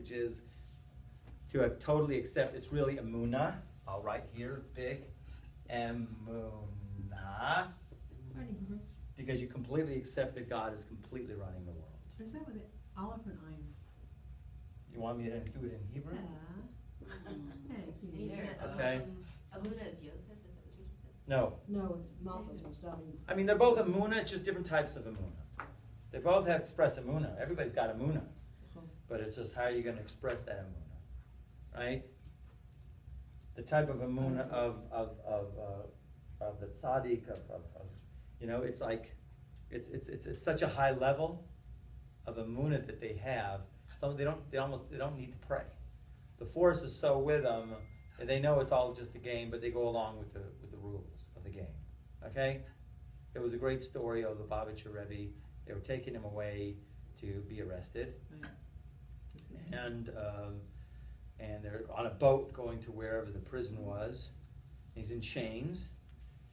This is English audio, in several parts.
which is to totally accept. It's really emunah. I'll write here, big, emunah, because you completely accept that God is completely running the world. Is that with an olive and iron? You want me to do it in Hebrew? Okay. Emunah is Yosef, is that what you just said? No. No, it's Malchus was David. I mean, they're both emunah, it's just different types of emunah. They both have express emunah. Everybody's got emunah. But it's just how you're going to express that emunah, right? The type of emunah of the tzaddik, you know, it's like, it's such a high level of emunah that they have. Some they don't need to pray. The force is so with them, and they know it's all just a game, but they go along with the rules of the game. Okay? There was a great story of the Lubavitcher Rebbe. They were taking him away to be arrested. Right. And they're on a boat going to wherever the prison was. He's in chains.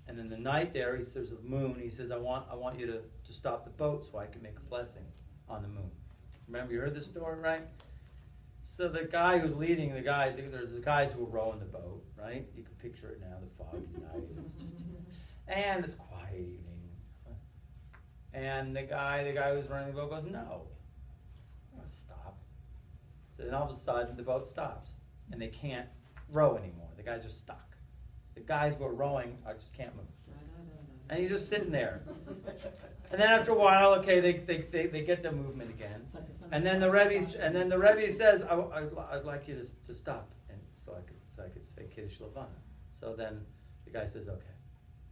And in the night there's a moon. He says, I want you to stop the boat so I can make a blessing on the moon. Remember, you heard this story, right? So the guy who's leading there's the guys who were rowing the boat, right? You can picture it now, the foggy night. And it's quiet evening. And the guy who's running the boat goes, no, I'm gonna stop. So then all of a sudden the boat stops and they can't row anymore. The guys are stuck. The guys who are rowing just can't move. And you're just sitting there. And then after a while, okay, they get their movement again. And then the Rebbe says, I'd like you to stop, and so I could say Kiddush Levana. So then the guy says, okay.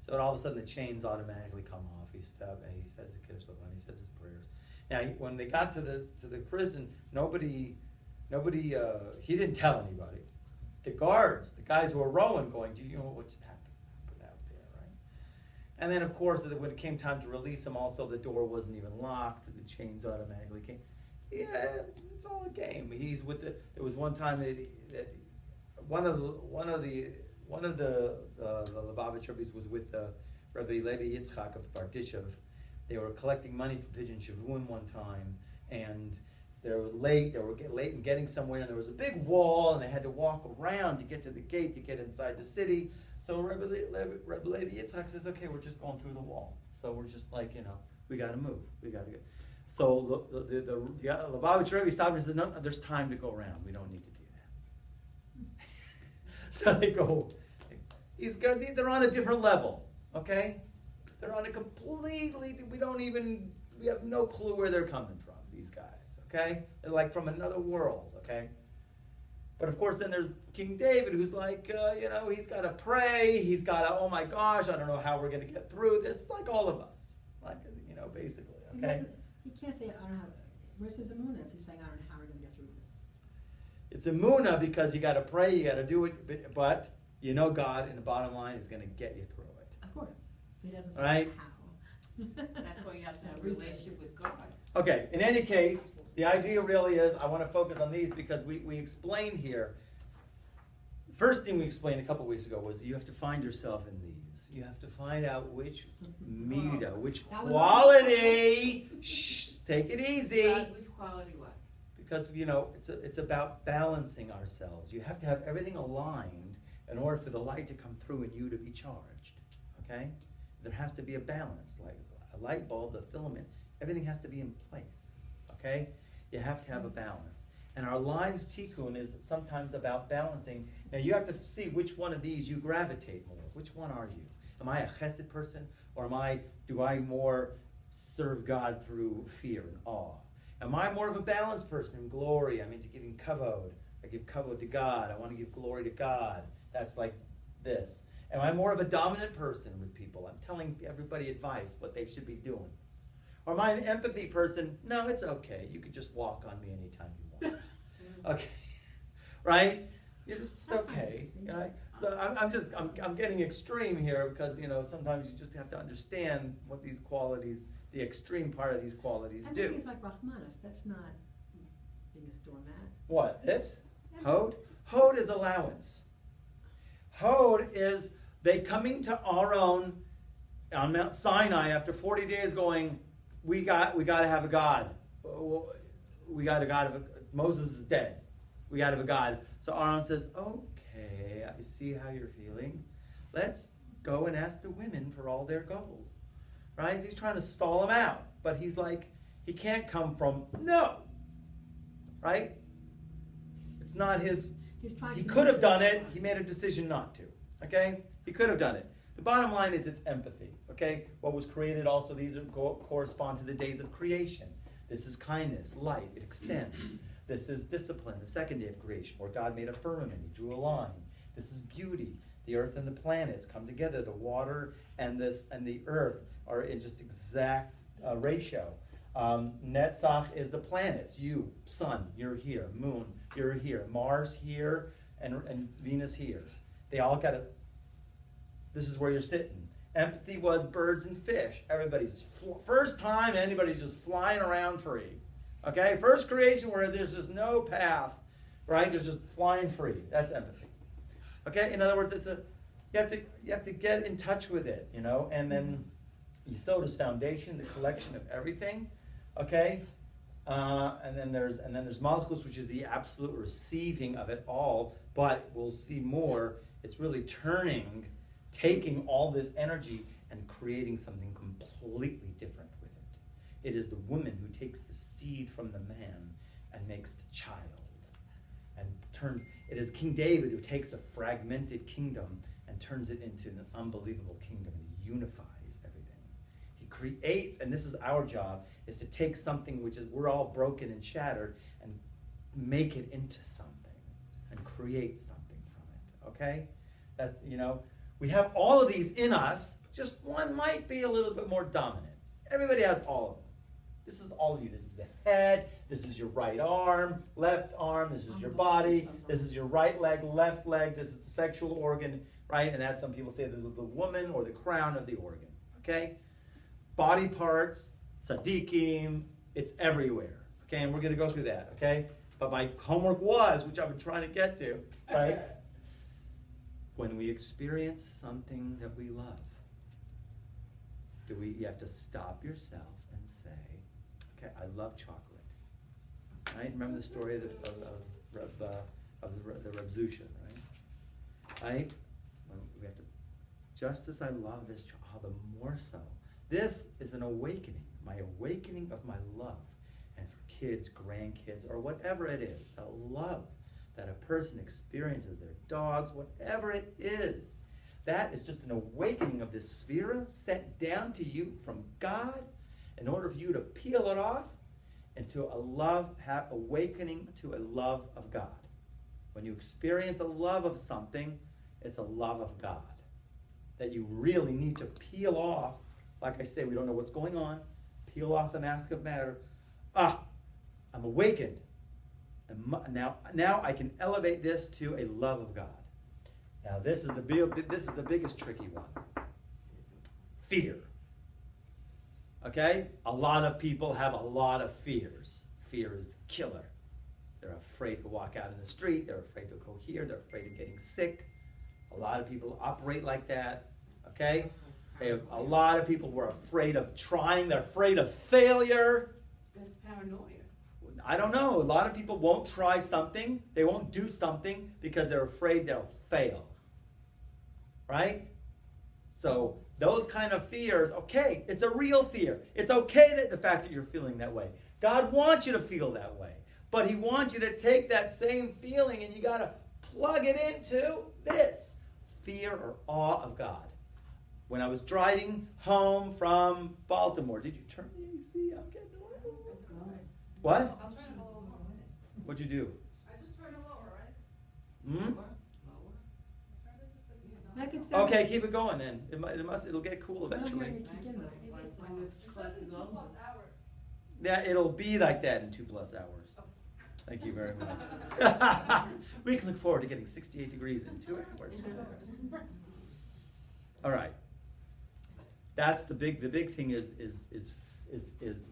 So all of a sudden the chains automatically come off. He stops and he says the Kiddush Levana. He says his prayers. Now when they got to the prison, nobody he didn't tell anybody. The guards, the guys who were rowing, going, do you know what's happened out there, right? And then, of course, when it came time to release him, also the door wasn't even locked. The chains automatically came. Yeah, it's all a game. He's with the. There was one time that one of the Lubavitch Rebbe's was with Rabbi Levi Yitzchak of Bardishev. They were collecting money for Pigeon Shavuot one time, and they were late. They were late in getting somewhere, and there was a big wall, and they had to walk around to get to the gate to get inside the city. So Rabbi Levi Yitzchak says, "Okay, we're just going through the wall. So we're just like, we got to move. We got to go." So the Lubavitch Rebbe stopped and said, "No, there's time to go around. We don't need to do that." So they go. They're on a different level. Okay, they're on a completely. We have no clue where they're coming from. These guys. Okay, they're like from another world. Okay, but of course then there's King David who's like, he's got to pray. He's got to, oh my gosh, I don't know how we're going to get through this. Like all of us, basically. Okay. He can't say, I don't have, where's his emunah if he's saying, I don't know how we're going to get through this? It's emunah because you got to pray, you got to do it, but God in the bottom line is going to get you through it. Of course. So he doesn't say right? how. That's why you have to have a relationship with God. Okay, in any case, the idea really is, I want to focus on these because we explained here, first thing we explained a couple weeks ago was you have to find yourself in these. You have to find out which midah, which quality. Shh, take it easy. Which quality what? Because it's about balancing ourselves. You have to have everything aligned in order for the light to come through and you to be charged. Okay, there has to be a balance, like a light bulb, the filament. Everything has to be in place. Okay, you have to have a balance. And our lives tikkun is sometimes about balancing. Now you have to see which one of these you gravitate more. Which one are you? Am I a chesed person, or do I more serve God through fear and awe? Am I more of a balanced person in glory? I'm into giving kavod. I give kavod to God. I want to give glory to God. That's like this. Am I more of a dominant person with people? I'm telling everybody advice, what they should be doing. Or am I an empathy person? No, it's okay. You can just walk on me anytime you want. Okay, right? It's just okay. So I'm getting extreme here because sometimes you just have to understand what these qualities, the extreme part of these qualities do. Things like Rahmanas, that's not being a doormat. What, this? Hod? Hod is allowance. Hod is they coming to our own on Mount Sinai after 40 days going, we got to have a God. We got a God. Moses is dead. we got to have a God. So Aaron says, okay, I see how you're feeling. Let's go and ask the women for all their gold. Right? He's trying to stall him out. But he's like, he can't come from, no. Right? It's not his, he could have done it. He made a decision not to. Okay? He could have done it. The bottom line is it's empathy. Okay? What was created also, these correspond to the days of creation. This is kindness, light, it extends. This is discipline, the second day of creation, where God made a firmament, he drew a line. This is beauty. The earth and the planets come together. The water and the earth are in just exact ratio. Netzach is the planets. You, sun, you're here. Moon, you're here. Mars here, and Venus here. They all got to, this is where you're sitting. Empathy was birds and fish. Everybody's, first time anybody's just flying around free. Okay? First creation where there's just no path, right? There's just flying free. That's empathy. Okay? In other words, it's you have to get in touch with it, you know, and then Yesod is foundation, the collection of everything. Okay? And then there's Malchus, which is the absolute receiving of it all, but we'll see more. It's really taking all this energy and creating something completely different with it. It is the woman who takes the seed from the man and makes the child. And it is King David who takes a fragmented kingdom and turns it into an unbelievable kingdom and unifies everything. He creates, and this is our job, is to take something which is, we're all broken and shattered, and make it into something and create something from it. Okay? That's, you know, we have all of these in us, just one might be a little bit more dominant. Everybody has all of them. This is all of you. This is the head. This is your right arm, left arm. This is your body. This is your right leg, left leg. This is the sexual organ, right? And that's, some people say, the woman or the crown of the organ. Okay? Body parts, tzaddikim, it's everywhere. Okay? And we're going to go through that. Okay? But my homework was, which I've been trying to get to, right? When we experience something that we love, you have to stop yourself and say, okay, I love chocolate. Right? Remember the story of the Reb Zusha, right? Right? We have to, just as I love this chocolate, the more so. This is an awakening, my awakening of my love. And for kids, grandkids, or whatever it is, the love that a person experiences, their dogs, whatever it is, that is just an awakening of this sefirot sent down to you from God in order for you to peel it off into a love, awakening to a love of God. When you experience a love of something, it's a love of God that you really need to peel off. Like I say, we don't know what's going on. Peel off the mask of matter. I'm awakened. And now I can elevate this to a love of God. Now this is the biggest tricky one. Fear. Okay? A lot of people have a lot of fears. Fear is the killer. They're afraid to walk out in the street. They're afraid to go here. They're afraid of getting sick. A lot of people operate like that. Okay? A lot of people were afraid of trying. They're afraid of failure. That's paranoia. I don't know. A lot of people won't try something. They won't do something because they're afraid they'll fail. Right? So those kind of fears, okay, it's a real fear. It's okay that the fact that you're feeling that way. God wants you to feel that way. But he wants you to take that same feeling and you got to plug it into this. Fear or awe of God. When I was driving home from Baltimore, did you turn the AC? I'm getting old. What? I'll turn it a little more. What'd you do? I just turned it lower, right? Hmm? I could say. Okay, keep it going then. It'll get cool I don't hear eventually. any kick in though. When this class is over. Yeah, it'll be like that in 2+ hours. Thank you very much. We can look forward to getting 68 degrees in 2 hours. All right. That's the big thing is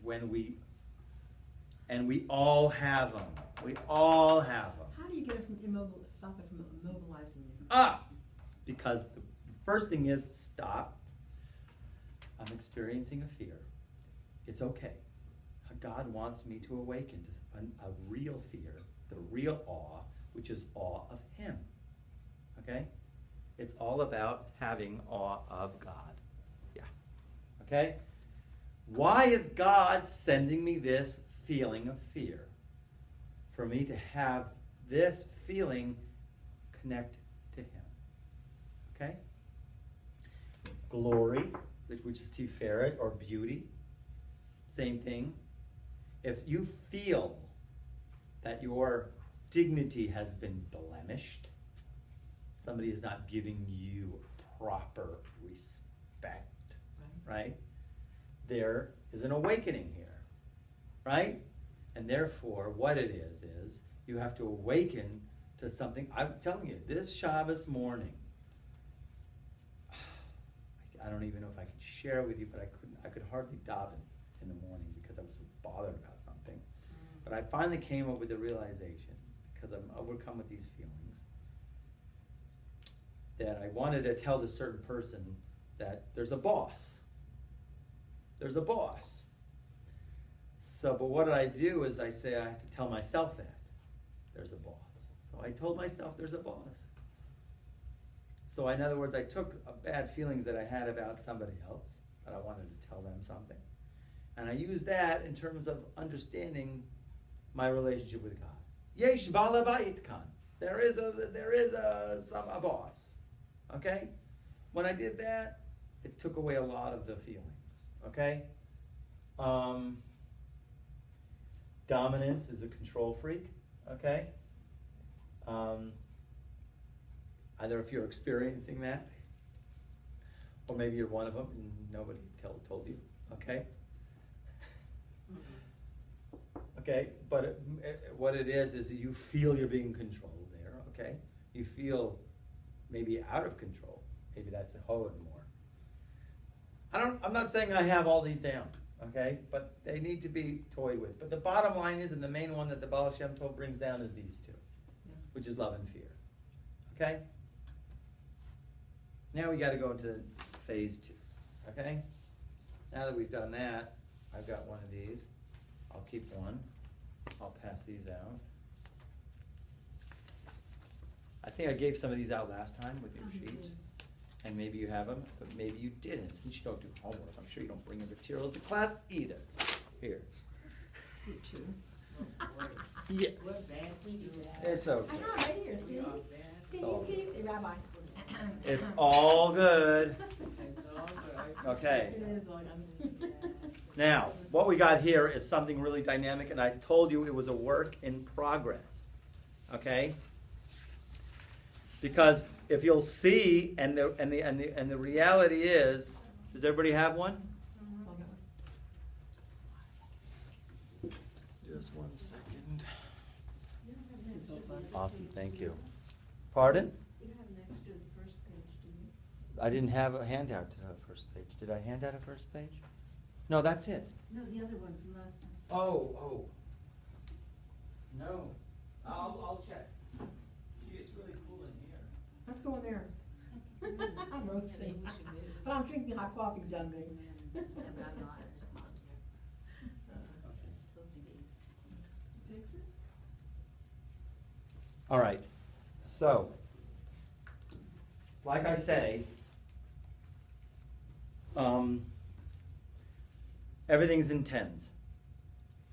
when we all have them. We all have them. How do you get it from stop it from immobilizing you? Because the first thing is stop. I'm experiencing a fear. It's okay. God wants me to awaken to a real fear. the real awe, which is awe of him. Okay? It's all about having awe of God. Yeah. Okay? Why is God sending me this feeling of fear? For me to have this feeling connect to him. Okay? Glory, which is sefirot or beauty, same thing. If you feel that your dignity has been blemished, somebody is not giving you proper respect, right? There is an awakening here, right? And therefore, what it is you have to awaken to something. I'm telling you, this Shabbos morning, I don't even know if I can share it with you, but I could hardly daven in the morning because I was so bothered about something. But I finally came up with the realization, because I'm overcome with these feelings, that I wanted to tell this certain person that there's a boss. There's a boss. So, but what I do is I say I have to tell myself that there's a boss. So I told myself there's a boss. So in other words, I took bad feelings that I had about somebody else, that I wanted to tell them something, and I used that in terms of understanding my relationship with God. Yesh bala ba'it kan. There is a boss. Okay? When I did that, it took away a lot of the feelings. Okay? Dominance is a control freak. Okay? Either if you're experiencing that, or maybe you're one of them and nobody told you. Okay? Okay, but what it is you feel you're being controlled there, okay? You feel maybe out of control. Maybe that's a hod more. I'm not saying I have all these down, okay? But they need to be toyed with. But the bottom line is, and the main one that the Baal Shem Tov brings down is these two, which is love and fear. Okay? Now we got to go into phase 2, okay? Now that we've done that, I've got one of these. I'll keep one. I'll pass these out. I think I gave some of these out last time with your sheets. And maybe you have them, but maybe you didn't. Since you don't do homework, I'm sure you don't bring your materials to class either. Here. You too. Yeah. We're bad, we do that. It's okay. I know, right here, see? We are bad. See, you see, Rabbi. It's all good. It's all good. Okay. It is all good. Now, what we got here is something really dynamic, and I told you it was a work in progress. Okay? Because if you'll see, and the reality is, does everybody have one? Just 1 second. This is so fun. Awesome, thank you. Pardon? You don't have next to the first page, do you? I didn't have a handout to the first page. Did I hand out a first page? No, that's it. No, the other one from last time. Oh. No. I'll check. Gee, it's really cool in here. Let's go in there. I'm roasting. Maybe we should move. But I'm drinking hot coffee, Dunley. Yeah, but I'm not. Fix it? All right. So, like I say, everything's in tens,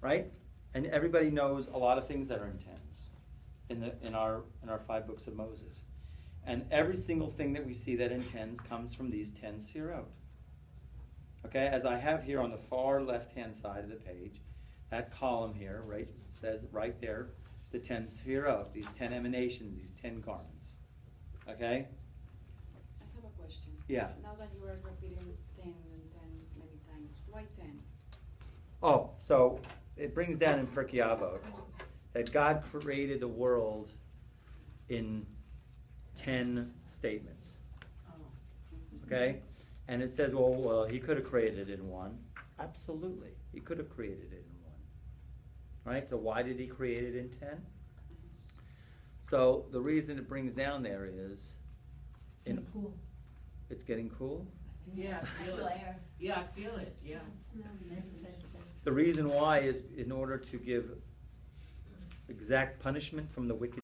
right? And everybody knows a lot of things that are in tens in our 5 books of Moses. And every single thing that we see that in tens comes from these 10 sefirot. Okay, as I have here on the far left-hand side of the page, that column here, right, says right there, the 10 sefirot, these 10 emanations, these 10 garments. Okay? I have a question. Yeah. Now that you are repeating 10 and 10 many times, why 10? Oh, so it brings down in Pirkei Avot that God created the world in 10 statements. Oh. Okay? And it says, well, he could have created it in one. Absolutely. He could have created it in one. Right? So why did he create it in 10? So the reason it brings down there is It's cool. it's getting cool. Yeah, I feel it. Yeah, I feel it, yeah. The reason why is in order to give exact punishment from the wicked